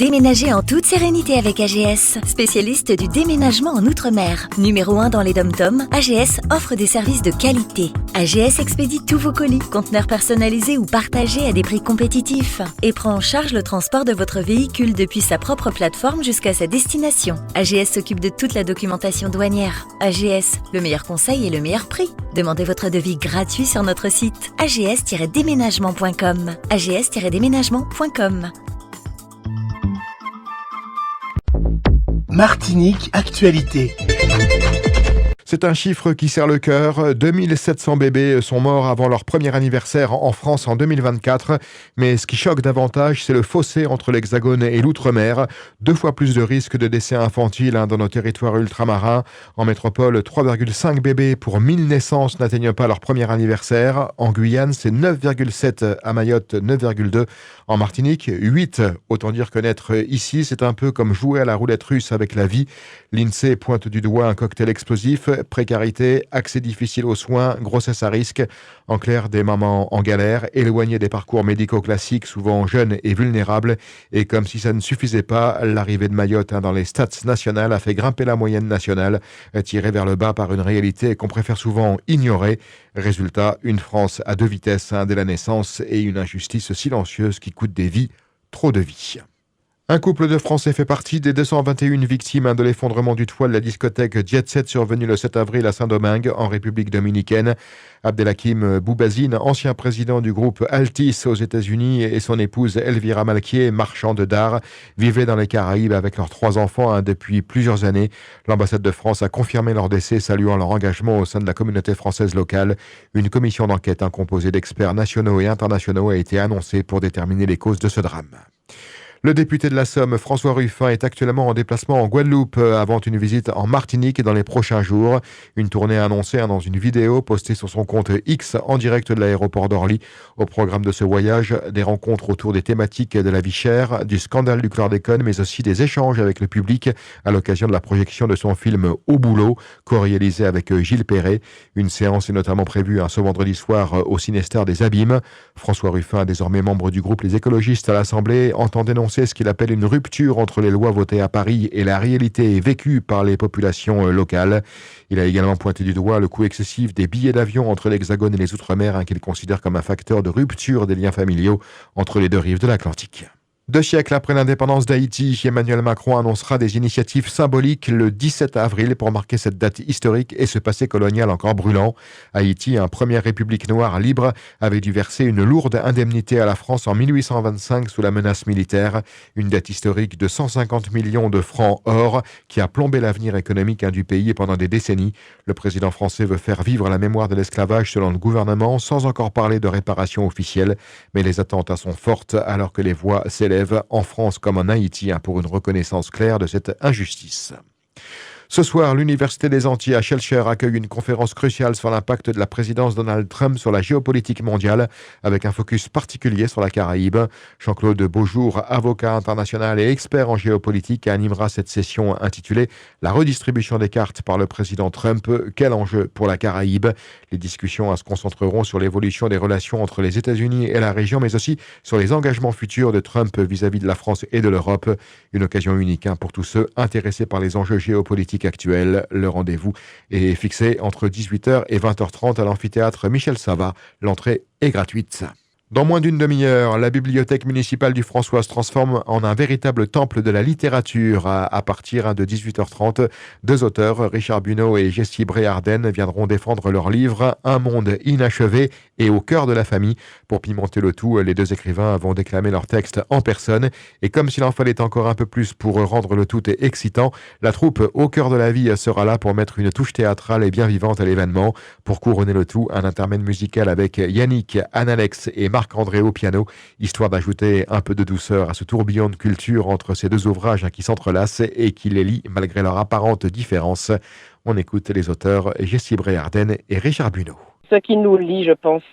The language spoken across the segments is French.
Déménagez en toute sérénité avec AGS, spécialiste du déménagement en Outre-mer. Numéro 1 dans les DOM-TOM, AGS offre des services de qualité. AGS expédie tous vos colis, conteneurs personnalisés ou partagés à des prix compétitifs et prend en charge le transport de votre véhicule depuis sa propre plateforme jusqu'à sa destination. AGS s'occupe de toute la documentation douanière. AGS, le meilleur conseil et le meilleur prix. Demandez votre devis gratuit sur notre site ags-déménagement.com. ags-déménagement.com. Martinique Actualité. C'est un chiffre qui serre le cœur. 2700 bébés sont morts avant leur premier anniversaire en France en 2024. Mais ce qui choque davantage, c'est le fossé entre l'Hexagone et l'Outre-mer. 2 fois plus de risques de décès infantiles dans nos territoires ultramarins. En métropole, 3,5 bébés pour 1000 naissances n'atteignent pas leur premier anniversaire. En Guyane, c'est 9,7. À Mayotte, 9,2. En Martinique, 8. Autant dire que naître ici, c'est un peu comme jouer à la roulette russe avec la vie. L'INSEE pointe du doigt un cocktail explosif. Précarité, accès difficile aux soins, grossesse à risque. En clair, des mamans en galère, éloignées des parcours médicaux classiques, souvent jeunes et vulnérables. Et comme si ça ne suffisait pas, l'arrivée de Mayotte dans les stats nationales a fait grimper la moyenne nationale, tirée vers le bas par une réalité qu'on préfère souvent ignorer. Résultat, une France à 2 vitesses dès la naissance et une injustice silencieuse qui coûte des vies, trop de vies. Un couple de Français fait partie des 221 victimes de l'effondrement du toit de la discothèque Jet Set survenu le 7 avril à Saint-Domingue, en République dominicaine. Abdelhakim Boubazine, ancien président du groupe Altis aux États-Unis, et son épouse Elvira Malquier, marchande d'art, vivaient dans les Caraïbes avec leurs 3 enfants depuis plusieurs années. L'ambassade de France a confirmé leur décès, saluant leur engagement au sein de la communauté française locale. Une commission d'enquête composée d'experts nationaux et internationaux a été annoncée pour déterminer les causes de ce drame. Le député de la Somme, François Ruffin, est actuellement en déplacement en Guadeloupe avant une visite en Martinique dans les prochains jours. Une tournée annoncée dans une vidéo postée sur son compte X en direct de l'aéroport d'Orly. Au programme de ce voyage, des rencontres autour des thématiques de la vie chère, du scandale du chlordécone, mais aussi des échanges avec le public à l'occasion de la projection de son film Au boulot, co-réalisé avec Gilles Perret. Une séance est notamment prévue ce vendredi soir au Cinester des Abîmes. François Ruffin, désormais membre du groupe Les Écologistes à l'Assemblée, entend dénoncer ce qu'il appelle une rupture entre les lois votées à Paris et la réalité vécue par les populations locales. Il a également pointé du doigt le coût excessif des billets d'avion entre l'Hexagone et les Outre-mer, qu'il considère comme un facteur de rupture des liens familiaux entre les 2 rives de l'Atlantique. 2 siècles après l'indépendance d'Haïti, Emmanuel Macron annoncera des initiatives symboliques le 17 avril pour marquer cette date historique et ce passé colonial encore brûlant. Haïti, première république noire libre, avait dû verser une lourde indemnité à la France en 1825 sous la menace militaire. Une dette historique de 150 millions de francs or qui a plombé l'avenir économique du pays pendant des décennies. Le président français veut faire vivre la mémoire de l'esclavage selon le gouvernement, sans encore parler de réparation officielle. Mais les attentes sont fortes alors que les voix s'élèvent en France comme en Haïti pour une reconnaissance claire de cette injustice. Ce soir, l'Université des Antilles à Shellshire accueille une conférence cruciale sur l'impact de la présidence Donald Trump sur la géopolitique mondiale, avec un focus particulier sur la Caraïbe. Jean-Claude Beaujour, avocat international et expert en géopolitique, animera cette session intitulée « La redistribution des cartes par le président Trump, quel enjeu pour la Caraïbe ?» Les discussions se concentreront sur l'évolution des relations entre les États-Unis et la région, mais aussi sur les engagements futurs de Trump vis-à-vis de la France et de l'Europe. Une occasion unique pour tous ceux intéressés par les enjeux géopolitiques actuels. Le rendez-vous est fixé entre 18h et 20h30 à l'amphithéâtre Michel Savat. L'entrée est gratuite. Dans moins d'une demi-heure, la bibliothèque municipale du François se transforme en un véritable temple de la littérature. À partir de 18h30, 2 auteurs, Richard Buneau et Jessie Bréarden, viendront défendre leur livre « Un monde inachevé » et « Au cœur de la famille ». Pour pimenter le tout, les 2 écrivains vont déclamer leur texte en personne. Et comme s'il en fallait encore un peu plus pour rendre le tout excitant, la troupe Au cœur de la vie sera là pour mettre une touche théâtrale et bien vivante à l'événement. Pour couronner le tout, un intermède musical avec Yannick, Anne-Alex et Marc-André au piano, histoire d'ajouter un peu de douceur à ce tourbillon de culture entre ces 2 ouvrages qui s'entrelacent et qui les lient malgré leur apparente différence. On écoute les auteurs Jessie Bréarden et Richard Buneau. Ce qui nous lie, je pense,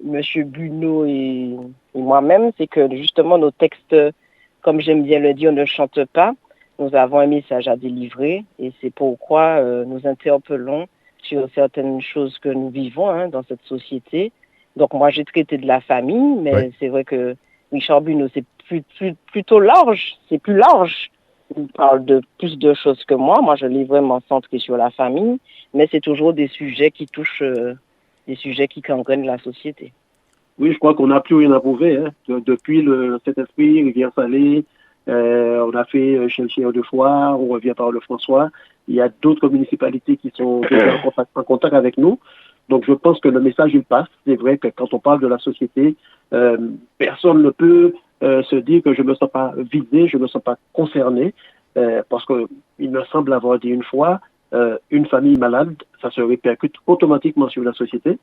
Monsieur Buneau et moi-même, c'est que justement nos textes, comme j'aime bien le dire, on ne chante pas. Nous avons un message à délivrer et c'est pourquoi nous interpellons sur certaines choses que nous vivons dans cette société. Donc moi, j'ai traité de la famille, mais c'est vrai que Richard Buneau, c'est plutôt large, c'est plus large. Il parle de plus de choses que moi. Moi, je l'ai vraiment centré sur la famille, mais c'est toujours des sujets qui touchent, des sujets qui gangrènent la société. Oui, je crois qu'on n'a plus rien à prouver. Hein. Depuis le Saint-Esprit, Rivière Salée, on a fait Chelchier de Foire, on revient par le François. Il y a d'autres municipalités qui sont déjà en contact avec nous. Donc, je pense que le message, il passe. C'est vrai que quand on parle de la société, personne ne peut se dire que je ne me sens pas visé, je ne me sens pas concerné, parce qu'il me semble avoir dit une fois, une famille malade, ça se répercute automatiquement sur la société.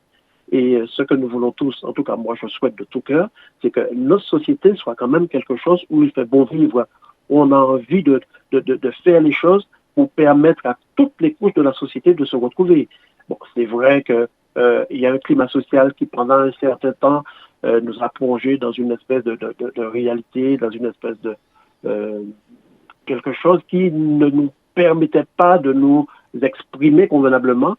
Et ce que nous voulons tous, en tout cas moi je souhaite de tout cœur, c'est que notre société soit quand même quelque chose où il fait bon vivre, où on a envie de faire les choses pour permettre à toutes les couches de la société de se retrouver. Bon, c'est vrai que il y a un climat social qui pendant un certain temps nous a plongé dans une espèce de réalité, dans une espèce de quelque chose qui ne nous permettait pas de nous exprimer convenablement.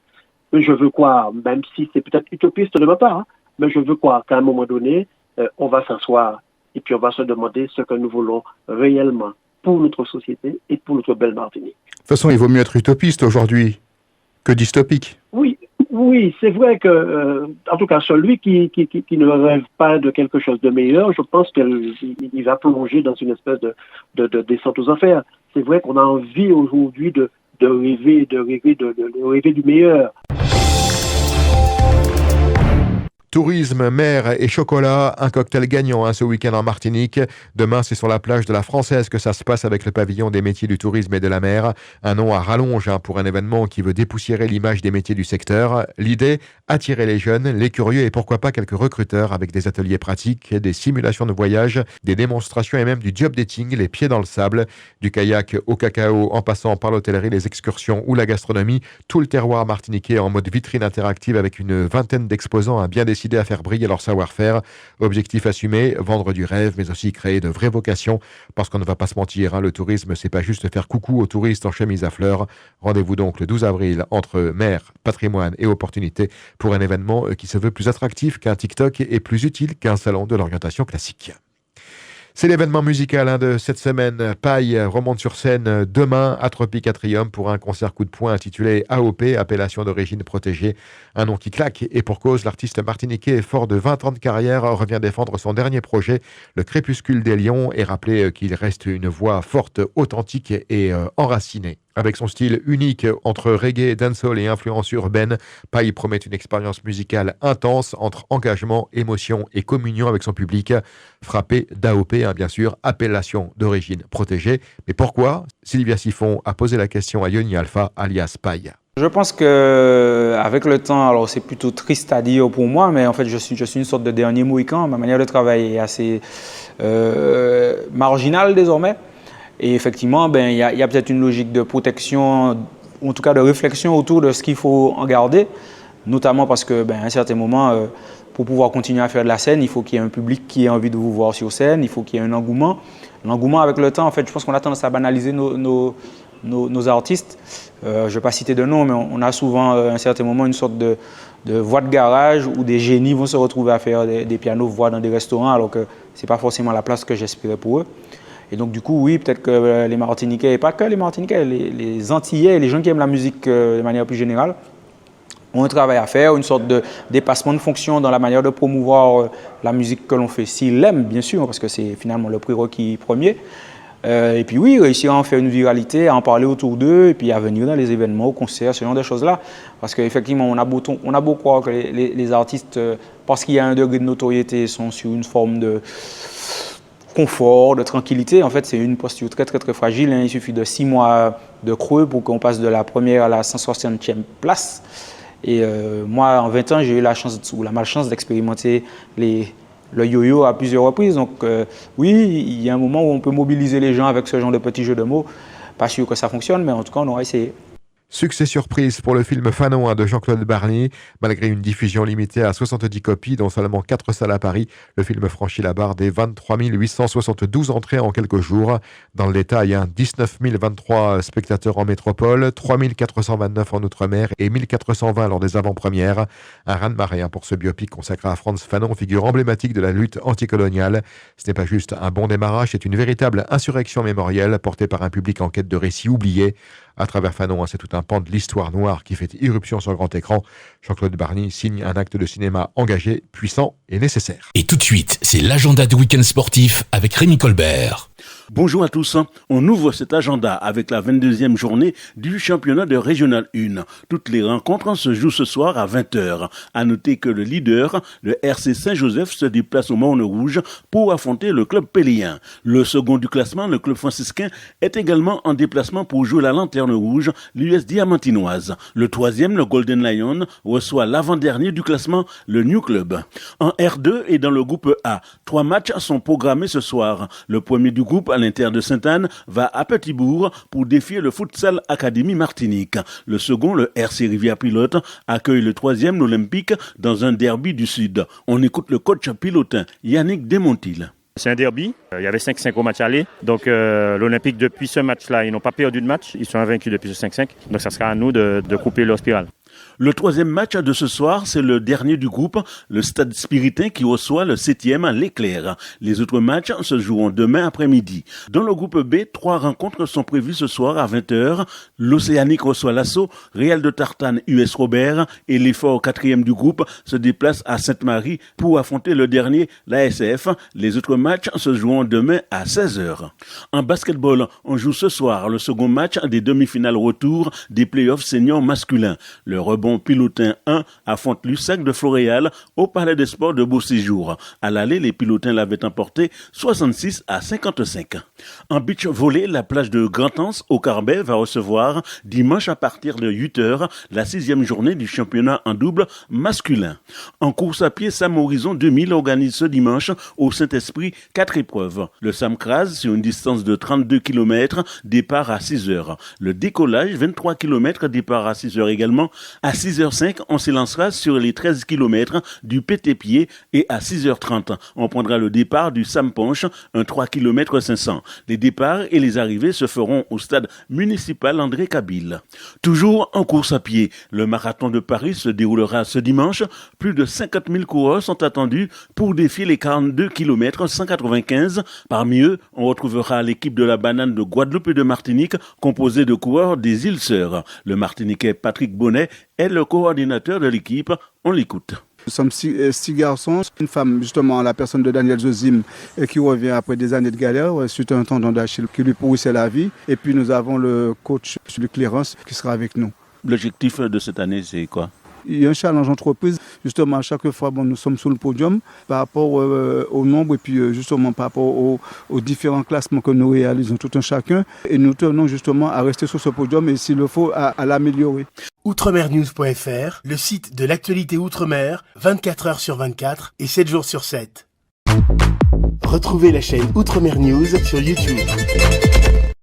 Je veux croire, même si c'est peut-être utopiste de ma part, hein, mais je veux croire qu'à un moment donné, on va s'asseoir et puis on va se demander ce que nous voulons réellement pour notre société et pour notre belle Martinique. De toute façon, il vaut mieux être utopiste aujourd'hui que dystopique. Oui, c'est vrai que, en tout cas, celui qui ne rêve pas de quelque chose de meilleur, je pense qu'il va plonger dans une espèce de descente aux enfers. C'est vrai qu'on a envie aujourd'hui de rêver du meilleur. Tourisme, mer et chocolat, un cocktail gagnant ce week-end en Martinique. Demain, c'est sur la plage de la Française que ça se passe avec le pavillon des métiers du tourisme et de la mer. Un nom à rallonge pour un événement qui veut dépoussiérer l'image des métiers du secteur. L'idée, attirer les jeunes, les curieux et pourquoi pas quelques recruteurs avec des ateliers pratiques, des simulations de voyage, des démonstrations et même du job dating, les pieds dans le sable. Du kayak au cacao en passant par l'hôtellerie, les excursions ou la gastronomie. Tout le terroir martiniquais en mode vitrine interactive avec une vingtaine d'exposants à bien décidé à faire briller leur savoir-faire. Objectif assumé, vendre du rêve, mais aussi créer de vraies vocations. Parce qu'on ne va pas se mentir, le tourisme, c'est pas juste faire coucou aux touristes en chemise à fleurs. Rendez-vous donc le 12 avril entre mer, patrimoine et opportunité pour un événement qui se veut plus attractif qu'un TikTok et plus utile qu'un salon de l'orientation classique. C'est l'événement musical de cette semaine. Paille remonte sur scène demain à Tropic Atrium pour un concert coup de poing intitulé AOP, appellation d'origine protégée. Un nom qui claque et pour cause, l'artiste martiniquais fort de 20 ans de carrière revient défendre son dernier projet, Le Crépuscule des Lions, et rappeler qu'il reste une voix forte, authentique et enracinée. Avec son style unique entre reggae, dancehall et influence urbaine, Paille promet une expérience musicale intense entre engagement, émotion et communion avec son public. Frappé d'AOP, bien sûr, appellation d'origine protégée. Mais pourquoi? Sylvia Siphon a posé la question à Yoni Alpha, alias Paille. Je pense qu'avec le temps, alors c'est plutôt triste à dire pour moi, mais en fait je suis une sorte de dernier mohican. Ma manière de travailler est assez marginale désormais. Et effectivement, il y a peut-être une logique de protection, ou en tout cas de réflexion autour de ce qu'il faut en garder, notamment parce qu'à un certain moment, pour pouvoir continuer à faire de la scène, il faut qu'il y ait un public qui ait envie de vous voir sur scène, il faut qu'il y ait un engouement. L'engouement avec le temps, en fait, je pense qu'on a tendance à banaliser nos artistes. Je ne vais pas citer de nom, mais on a souvent à un certain moment une sorte de voix de garage où des génies vont se retrouver à faire des pianos-voix dans des restaurants alors que ce n'est pas forcément la place que j'espérais pour eux. Et donc du coup, oui, peut-être que les Martiniquais, et pas que les Martiniquais, les Antillais et les gens qui aiment la musique de manière plus générale, ont un travail à faire, une sorte de dépassement de fonction dans la manière de promouvoir la musique que l'on fait, s'ils l'aiment, bien sûr, parce que c'est finalement le prérequis premier. Et puis oui, réussir à en faire une viralité, à en parler autour d'eux, et puis à venir dans les événements, aux concerts, ce genre de choses-là. Parce qu'effectivement, on a beau croire que les artistes, parce qu'il y a un degré de notoriété, sont sur une forme de confort, de tranquillité. En fait, c'est une posture très, très, très fragile. Il suffit de 6 mois de creux pour qu'on passe de la première à la 160e place. Et moi, en 20 ans, j'ai eu la chance ou la malchance d'expérimenter le yo-yo à plusieurs reprises. Donc oui, il y a un moment où on peut mobiliser les gens avec ce genre de petits jeux de mots. Pas sûr que ça fonctionne, mais en tout cas, on aura essayé. Succès surprise pour le film Fanon de Jean-Claude Barny. Malgré une diffusion limitée à 70 copies, dont seulement 4 salles à Paris, le film franchit la barre des 23 872 entrées en quelques jours. Dans le détail, 19 023 spectateurs en métropole, 3 429 en Outre-mer et 1420 lors des avant-premières. Un raz-de-marée pour ce biopic consacré à Frantz Fanon, figure emblématique de la lutte anticoloniale. Ce n'est pas juste un bon démarrage, c'est une véritable insurrection mémorielle portée par un public en quête de récits oubliés. À travers Fanon, c'est tout un pan de l'histoire noire qui fait irruption sur grand écran. Jean-Claude Barny signe un acte de cinéma engagé, puissant et nécessaire. Et tout de suite, c'est l'agenda du week-end sportif avec Rémi Colbert. Bonjour à tous, on ouvre cet agenda avec la 22e journée du championnat de Régional 1. Toutes les rencontres se jouent ce soir à 20h. À noter que le leader, le RC Saint-Joseph, se déplace au Morne Rouge pour affronter le club péléen. Le second du classement, le club franciscain, est également en déplacement pour jouer la Lanterne Rouge, l'US Diamantinoise. Le troisième, le Golden Lion, reçoit l'avant-dernier du classement, le New Club. En R2 et dans le groupe A, 3 matchs sont programmés ce soir. Le premier du groupe, à l'Inter de Sainte-Anne, va à Petit-Bourg pour défier le Futsal Académie Martinique. Le second, le RC Rivière-Pilote, accueille le troisième, l'Olympique, dans un derby du Sud. On écoute le coach pilotin Yannick Desmontil. C'est un derby, il y avait 5-5 au match aller, donc l'Olympique depuis ce match-là, ils n'ont pas perdu de match, ils sont invaincus depuis ce 5-5, donc ça sera à nous de couper leur spirale. Le troisième match de ce soir, c'est le dernier du groupe, le Stade Spiritain qui reçoit le 7e, l'Éclair. Les autres matchs se joueront demain après-midi. Dans le groupe B, 3 rencontres sont prévues ce soir à 20h. L'Océanique reçoit l'Assaut, Real de Tartane, US Robert et l'Effort 4e du groupe se déplace à Sainte-Marie pour affronter le dernier, l'ASF. Les autres matchs se joueront demain à 16h. En basketball, on joue ce soir le second match des demi-finales retour des playoffs seniors masculins. Le rebond Pilotin 1 affronte l'USAC de Floréal au Palais des Sports de Beau-Séjour. À l'aller, les Pilotins l'avaient emporté 66-55. En beach volley, la plage de Grand-Anse au Carbet va recevoir dimanche à partir de 8h la 6e journée du championnat en double masculin. En course à pied, Sam Horizon 2000 organise ce dimanche au Saint-Esprit 4 épreuves. Le Sam Crase sur une distance de 32 km, départ à 6h. Le décollage 23 km, départ à 6h également. À 6h05, on s'élancera sur les 13 km du Pété-Pied et à 6h30, on prendra le départ du Sam Ponche, un 3 km 500. Les départs et les arrivées se feront au stade municipal André Kabyle. Toujours en course à pied, le marathon de Paris se déroulera ce dimanche. Plus de 50 000 coureurs sont attendus pour défier les 42 km 195. Parmi eux, on retrouvera l'équipe de la banane de Guadeloupe et de Martinique, composée de coureurs des îles Sœurs. Le Martiniquais Patrick Bonnet est le coordinateur de l'équipe. On l'écoute. Nous sommes 6 garçons, une femme justement, la personne de Daniel Zozim qui revient après des années de galère suite à un tendon d'Achille qui lui pourrissait la vie. Et puis nous avons le coach Luc Clérance qui sera avec nous. L'objectif de cette année, c'est quoi ? Il y a un challenge entreprise, justement à chaque fois nous sommes sur le podium par rapport au nombre et puis justement par rapport aux différents classements que nous réalisons tout un chacun et nous tenons justement à rester sur ce podium et s'il le faut à l'améliorer. Outremernews.fr, le site de l'actualité Outre-mer, 24 heures sur 24 et 7 jours sur 7. Retrouvez la chaîne Outremer News sur YouTube.